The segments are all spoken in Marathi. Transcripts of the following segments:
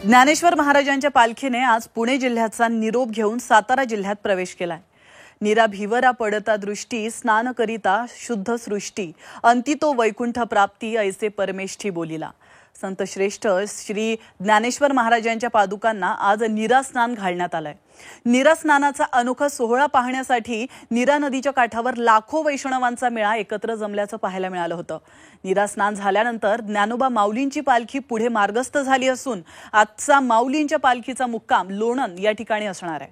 ज्ञानेश्वर महाराजांच्या पालखीने आज पुणे जिल्ह्याचा निरोप घेऊन सातारा जिल्ह्यात प्रवेश केलाय। नीरा भिवरा पडता दृष्टी स्नान करिता शुद्ध सृष्टी अंतितो वैकुंठ प्राप्ती ऐसे परमेष्ठी बोलिला। संत श्रेष्ठ श्री ज्ञानेश्वर महाराजांच्या पादुकांना आज नीरा स्नान घालण्यात आलंय। नीरा स्नानाचा अनोखा सोहळा पाहण्यासाठी नीरा नदीच्या काठावर लाखो वैष्णवांचा मेळा एकत्र जमल्याचं पाहायला मिळालं होतं। नीरा स्नान झाल्यानंतर ज्ञानोबा माऊलींची पालखी पुढे मार्गस्थ झाली असून आजचा माऊलींच्या पालखीचा मुक्काम लोणंद या ठिकाणी असणार आहे।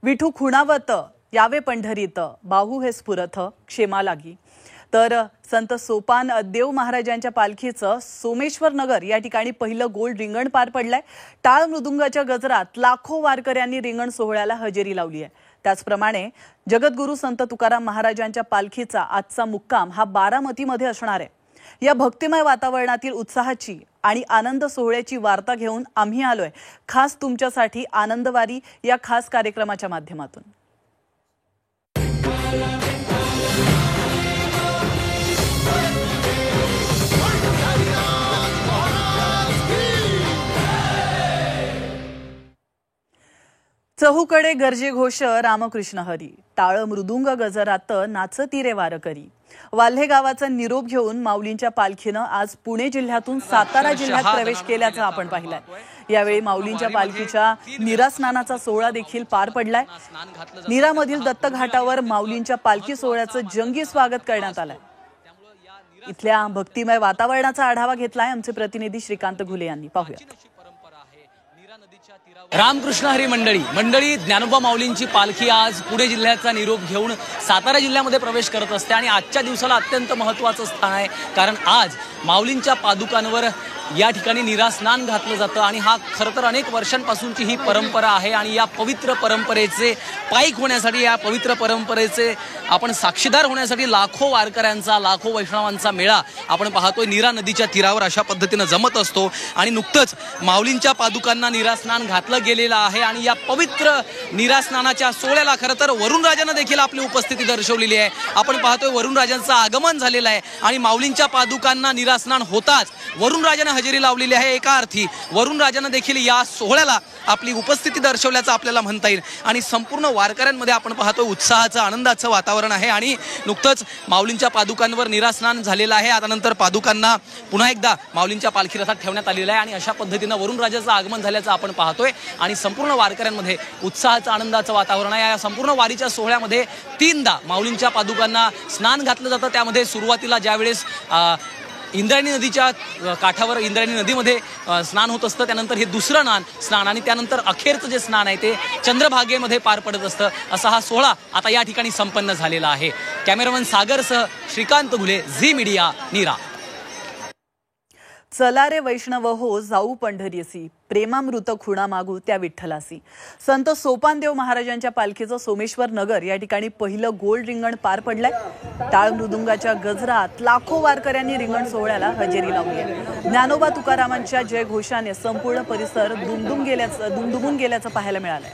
विठू खुणावत यावे पंढरीत बाहू हे स्फुरथ क्षेमा लागी। तर संत सोपान देव महाराजांच्या पालखीचं सोमेश्वर नगर या ठिकाणी पहिलं गोल रिंगण पार पडलंय। टाळ मृदुंगाच्या गजरात लाखो वारकऱ्यांनी रिंगण सोहळ्याला हजेरी लावली आहे। त्याचप्रमाणे जगद्गुरू संत तुकाराम महाराजांच्या पालखीचा आजचा मुक्काम हा बारामतीमध्ये असणार आहे। या भक्तिमय वातावरणातील उत्साहाची आणि आनंद सोहळ्याची वार्ता घेऊन आम्ही आलोय खास तुमच्यासाठी आनंदवारी या खास कार्यक्रमाच्या माध्यमातून। चहूकडे गर्जे घोष रामकृष्ण हरी टाळ मृदुंग गजरात नाचती रे वारकरी। वाल्हे गावाचा निरोप घेऊन माऊलींच्या पालखीनं आज पुणे जिल्ह्यातून सातारा जिल्ह्यात प्रवेश केल्याचं आपण पाहिलंय। यावेळी माऊलींच्या पालखीच्या नीरा स्नानाचा सोहळा देखील पार पडलाय। नीरामधील दत्त घाटावर माऊलींच्या पालखी सोहळ्याचं जंगी स्वागत करण्यात आलंय। इथल्या भक्तिमय वातावरणाचा आढावा घेतलाय आमचे प्रतिनिधी श्रीकांत घुले यांनी। पाहूया। रामकृष्ण हरी मंडळी ज्ञानोबा माऊलींची पालखी आज पुणे जिल्ह्याचा निरोप घेऊन सातारा जिल्ह्यामध्ये प्रवेश करत असते आणि आजच्या दिवसाला अत्यंत महत्त्वाचं स्थान आहे, कारण आज माऊलींच्या पादुकांवर या ठिकाणी नीरा स्नान घातलं जातं आणि हा खरं तर अनेक वर्षांपासूनची ही परंपरा आहे। आणि या पवित्र परंपरेचे पाईक होण्यासाठी, या पवित्र परंपरेचे आपण साक्षीदार होण्यासाठी लाखो वारकऱ्यांचा, लाखो वैष्णवांचा मेळा आपण पाहतोय नीरा नदीच्या तीरावर अशा पद्धतीनं जमत असतो। आणि नुकतंच माऊलींच्या पादुकांना नीरा स्नान घातलं गेलेलं आहे आणि या पवित्र नीरा स्नानाच्या सोहळ्याला खरं तर वरुण राजानं देखील आपली उपस्थिती दर्शवलेली आहे। आपण पाहतोय वरुण राजांचं आगमन झालेलं आहे आणि माऊलींच्या पादुकांना नीरा स्नान होताच वरुण राजानं हजेरी लावलेली आहे। एका अर्थी वरुण राजानं देखील या सोहळ्याला आपली उपस्थिती दर्शवल्याचं आपल्याला म्हणता येईल आणि संपूर्ण वारकऱ्यांमध्ये आपण पाहतोय उत्साहाचं, आनंदाचं वातावरण आहे। आणि नुकतंच माऊलींच्या पादुकांवर नीरा स्नान झालेलं आहे। आता नंतर पादुकांना पुन्हा एकदा माऊलींच्या पालखी रथात ठेवण्यात आलेलं आहे आणि अशा पद्धतीनं वरुण राजाचं आगमन झाल्याचं आपण पाहतोय आणि संपूर्ण वारकऱ्यांमध्ये उत्साहाचं, आनंदाचं वातावरण आहे। या संपूर्ण वारीच्या सोहळ्यामध्ये तीनदा माऊलींच्या पादुकांना स्नान घातलं जातं। त्यामध्ये सुरुवातीला ज्यावेळेस इंद्रायणी नदीच्या काठावर इंद्रायणी नदीमध्ये स्नान होत असतं, त्यानंतर हे दुसरं स्नान आणि त्यानंतर अखेरचं जे स्नान आहे ते चंद्रभागेमध्ये पार पडत असतं। असा हा सोहळा आता या ठिकाणी संपन्न झालेला आहे। कॅमेरामन सागरसह श्रीकांत घुले, झी मीडिया, नीरा। चला रे वैष्णव हो जाऊ पंढरीसी प्रेमामृत खुणा मागू त्या विठ्ठलासी। संत सोपानदेव महाराजांच्या पालखीचं सोमेश्वर नगर या ठिकाणी पहिलं गोल रिंगण पार पडलंय। टाळ मृदुंगाच्या गजरात लाखो वारकऱ्यांनी रिंगण सोहळ्याला हजेरी लावली आहे। ज्ञानोबा तुकारामांच्या जयघोषाने संपूर्ण परिसर दुमदुमून गेल्याचं पाहायला मिळालंय।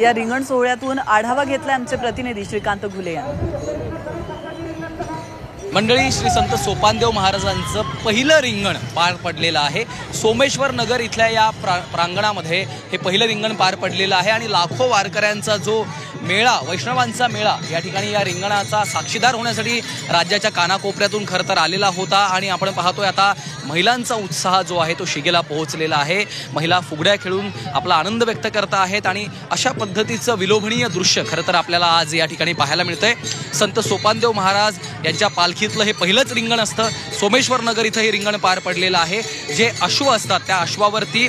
या रिंगण सोहळ्यातून आढावा घेतलाय आमचे प्रतिनिधी श्रीकांत घुले यांनी। मंडळी, श्री संत सोपानदेव महाराजांचं पहिलं रिंगण पार पडलेलं आहे। सोमेश्वर नगर इथल्या या प्रांगणामध्ये हे पहिलं रिंगण पार पडलेलं आहे आणि लाखो वारकऱ्यांचा जो मेळा, वैष्णवांचा मेळा या ठिकाणी या रिंगणाचा साक्षीदार होण्यासाठी राज्याच्या कानाकोपऱ्यातून खरं तर आलेला होता। आणि आपण पाहतोय आता महिलांचा उत्साह जो आहे तो शिगेला पोहोचलेला आहे। महिला फुगड्या खेळून आपला आनंद व्यक्त करत आहेत आणि अशा पद्धतीचं विलोभनीय दृश्य खरं तर आपल्याला आज या ठिकाणी पाहायला मिळतंय। संत सोपानदेव महाराज यांच्या पालखीतलं हे पहिलंच रिंगण असतं। सोमेश्वर नगर इथं हे रिंगण पार पडलेलं आहे। जे अश्व असतात त्या अश्वावरती,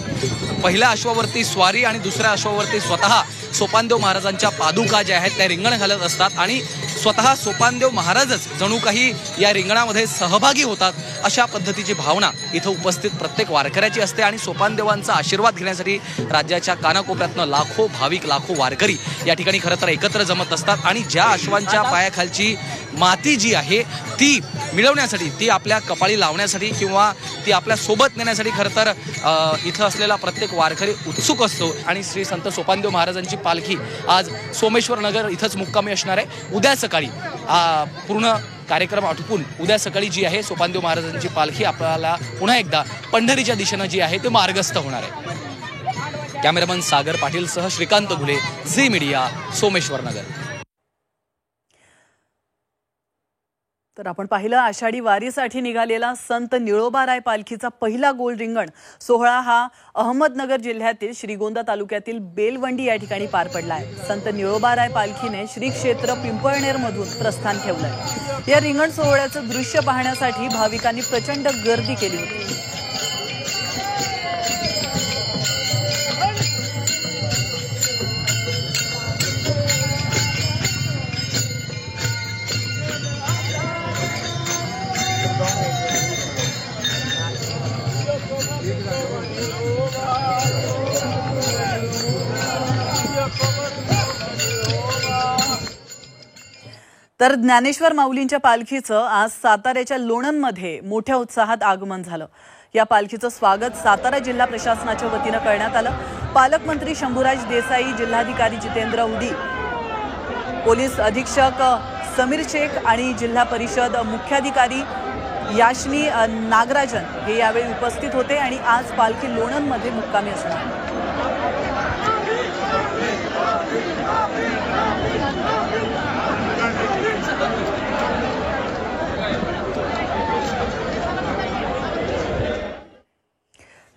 पहिल्या अश्वावरती स्वारी आणि दुसऱ्या अश्वावरती स्वतः सोपानदेव महाराजांच्या पादुका ज्या आहेत त्या रिंगण घालत असतात आणि स्वतः सोपानदेव महाराजच जणू काही या रिंगणामध्ये सहभागी होतात, अशा पद्धतीची भावना इथं उपस्थित प्रत्येक वारकऱ्याची असते। आणि सोपानदेवांचा आशीर्वाद घेण्यासाठी राज्याच्या कानाकोपऱ्यातनं लाखो भाविक, लाखो वारकरी या ठिकाणी खरं तर एकत्र जमत असतात आणि ज्या अश्वांच्या पायाखालची माती जी आहे ती मिळवण्यासाठी, ती आपल्या कपाळी लावण्यासाठी किंवा ती आपल्या सोबत नेण्यासाठी खरं तर इथं असलेला प्रत्येक वारकरी उत्सुक असतो। आणि श्री संत सोपानदेव महाराजांची पालखी आज सोमेश्वर नगर इथंच मुक्कामी असणार आहे। उद्या सकाळी पूर्ण कार्यक्रम आटोपून उद्या सकाळी जी आहे सोपानदेव महाराजांची पालखी आपल्याला पुन्हा एकदा पंढरीच्या दिशेनं जी आहे ते मार्गस्थ होणार आहे। कॅमेरामन सागर पाटील सह श्रीकांत घुले, झी मीडिया, सोमेश्वर नगर। तर आपण पाहिलं आषाढी वारीसाठी निघालेला संत निळोबाराय पालखीचा पहिला गोल रिंगण सोहळा हा अहमदनगर जिल्ह्यातील श्रीगोंदा तालुक्यातील बेलवंडी या ठिकाणी पार पडला आहे। संत निळोबाराय पालखीने श्री क्षेत्र पिंपळनेर मधून प्रस्थान ठेवलंय। या रिंगण सोहळ्याचं दृश्य पाहण्यासाठी भाविकांनी प्रचंड गर्दी केली होती। तर ज्ञानेश्वर माऊलींच्या पालखीचं आज साताऱ्याच्या लोणंदमध्ये मोठ्या उत्साहात आगमन झालं। या पालखीचं स्वागत सातारा जिल्हा प्रशासनाच्या वतीनं करण्यात आलं। पालकमंत्री शंभूराज देसाई, जिल्हाधिकारी जितेंद्र उडी, पोलीस अधीक्षक समीर शेख आणि जिल्हा परिषद मुख्याधिकारी याशनी नागराजन हे यावेळी उपस्थित होते आणि आज पालखी लोणंदमध्ये मुक्कामी असणार।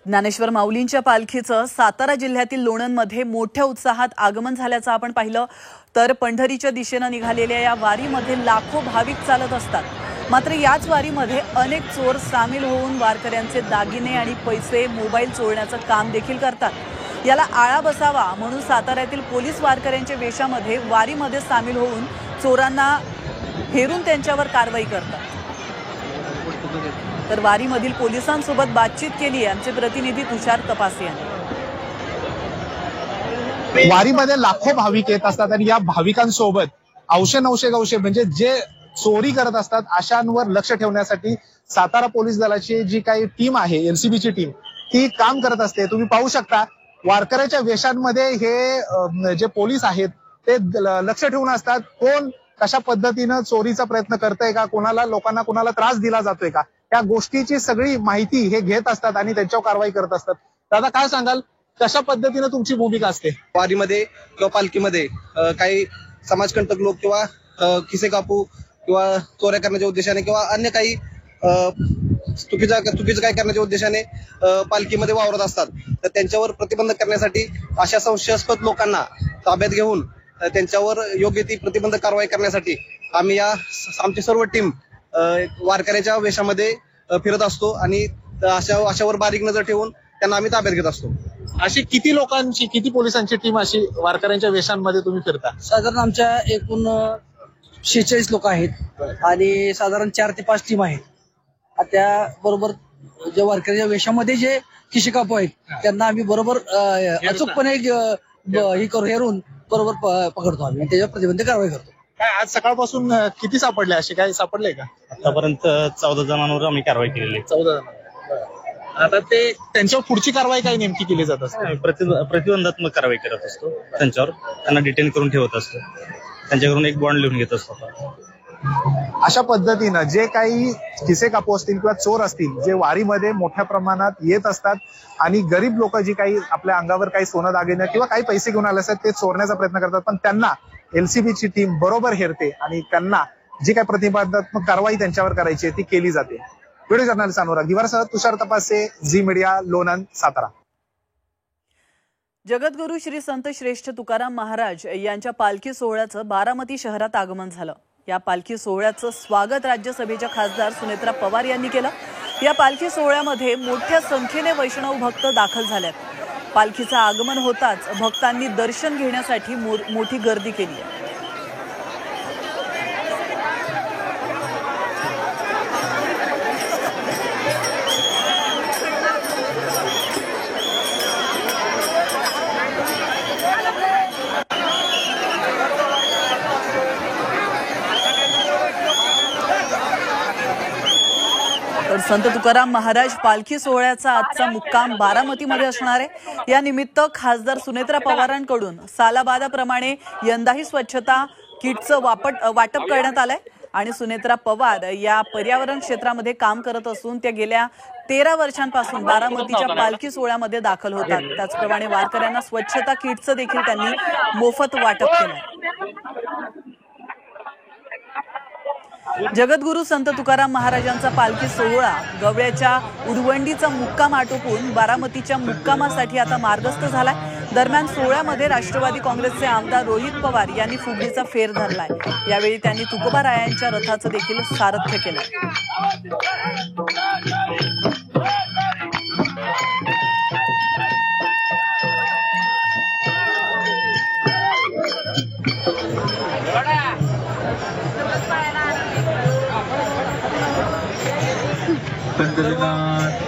ज्ञानेश्वर माऊलींच्या पालखीचं सातारा जिल्ह्यातील लोणंदमध्ये मोठ्या उत्साहात आगमन झाल्याचं आपण पाहिलं। तर पंढरीच्या दिशेनं निघालेल्या या वारीमध्ये लाखो भाविक चालत असतात। मात्र याच वारीमध्ये अनेक चोर सामील होऊन वारकऱ्यांचे दागिने आणि पैसे, मोबाईल चोरण्याचं काम देखील करतात। याला आळा बसावा म्हणून साताऱ्यातील पोलीस वारकऱ्यांच्या वेशामध्ये वारीमध्ये सामील होऊन चोरांना हेरून त्यांच्यावर कारवाई करतात। तर वारीमधील पोलिसांसोबत बातचीत केली आमचे प्रतिनिधी तुषार तपासे यांनी। वारीमध्ये लाखो भाविक येत असतात आणि या भाविकांसोबत औशे नवशे गवशे म्हणजे जे चोरी करत असतात अशांवर लक्ष ठेवण्यासाठी सातारा पोलीस दलाची जी काही टीम आहे, एलसीबीची टीम, ती काम करत असते। तुम्ही पाहू शकता वारकऱ्याच्या वेशांमध्ये हे जे पोलीस आहेत ते लक्ष ठेवून असतात। कोण कशा पद्धतीनं चोरीचा प्रयत्न करतंय का, लोकांना कोणाला त्रास दिला जातोय का, या गोष्टीची सगळी माहिती हे घेत असतात आणि त्यांच्यावर कारवाई करत असतात। दादा काय सांगाल, कशा पद्धतीने तुमची भूमिका असते वारीमध्ये किंवा पालखीमध्ये? काही समाजकंटक लोक किंवा खिसे कापू किंवा चोऱ्या करण्याच्या उद्देशाने किंवा अन्य काही चुकीचं काय करण्याच्या उद्देशाने पालखीमध्ये वावरत असतात, तर त्यांच्यावर प्रतिबंध करण्यासाठी अशा संशयास्पद लोकांना ताब्यात घेऊन त्यांच्यावर योग्य ती प्रतिबंधक कारवाई करण्यासाठी आम्ही आमची सर्व टीम वारकऱ्याच्या वेशामध्ये फिरत असतो आणि अशावर बारीक नजर ठेवून त्यांना आम्ही ताब्यात घेत असतो। अशी किती पोलिसांची टीम अशी वारकऱ्यांच्या वेशांमध्ये तुम्ही फिरता? साधारण आमच्या एकूण 46 लोक आहेत आणि साधारण 4 ते 5 टीम आहेत। त्याबरोबर जे वारकऱ्याच्या वेशामध्ये जे खिशेकापू आहेत त्यांना आम्ही बरोबर अचूकपणे हेरून बरोबर पकडतो आम्ही आणि त्याच्यावर प्रतिबंध कारवाई करतो। काय आज सकाळपासून किती सापडले, असे काय सापडले का? आतापर्यंत 14 जणांवर आम्ही कारवाई केलेली आहे। 14 जण। आता ते त्यांच्यावर पुढची कारवाई काय नेमकी केली जात असते? प्रतिबंधात्मक कारवाई करत असतो त्यांच्यावर, त्यांना डिटेन करून ठेवत असतो, त्यांच्याकडून एक बॉन्ड लिहून घेत असतो। अशा पद्धतीनं जे काही खिसे कापू असतील किंवा चोर असतील जे वारीमध्ये मोठ्या प्रमाणात येत असतात आणि गरीब लोक जी काही आपल्या अंगावर काही सोनं दागिने किंवा काही पैसे घेऊन आले असतात ते चोरण्याचा प्रयत्न करतात, पण त्यांना एलसीबीची टीम बरोबर हेरते आणि त्यांना जी काही प्रतिबंधात्मक कारवाई त्यांच्यावर करायची आहे ती केली जाते। व्हिडिओ जर्नलिस्ट अनुराग दिवारसह तुषार तपासे, झी मीडिया, लोणंद, सातारा। जगद्गुरू श्री संत श्रेष्ठ तुकाराम महाराज यांच्या पालखी सोहळ्याचं बारामती शहरात आगमन झालं। या पालखी सोहळ्याचं स्वागत राज्यसभेच्या खासदार सुनेत्रा पवार यांनी केलं। या पालखी सोहळ्यामध्ये मोठ्या संख्येने वैष्णव भक्त दाखल झालेत। पालखीचं आगमन होताच भक्तांनी दर्शन घेण्यासाठी मोठी गर्दी केली आहे। तर संत तुकाराम महाराज पालखी सोहळ्याचा आजचा मुक्काम बारामतीमध्ये असणार आहे। या निमित्त खासदार सुनेत्रा पवारांकडून सालाबादाप्रमाणे यंदाही स्वच्छता किटचं वाटप करण्यात आलंय आणि सुनेत्रा पवार या पर्यावरण क्षेत्रामध्ये काम करत असून त्या गेल्या 13 वर्षांपासून बारामतीच्या पालखी सोहळ्यामध्ये दाखल होतात. त्याचप्रमाणे वारकऱ्यांना स्वच्छता किटचं देखील त्यांनी मोफत वाटप केलं. जगद्गुरू संत तुकाराम महाराजांचा पालखी सोहळा गवळ्याच्या उडवंडीचा मुक्काम आटोपून बारामतीच्या मुक्कामासाठी आता मार्गस्थ झालाय. दरम्यान सोहळ्यामध्ये राष्ट्रवादी काँग्रेसचे आमदार रोहित पवार यांनी फुगडीचा फेर धरलाय. यावेळी त्यांनी तुकोबारायांच्या रथाचं देखील सारथ्य केलं. पंढरीनाथ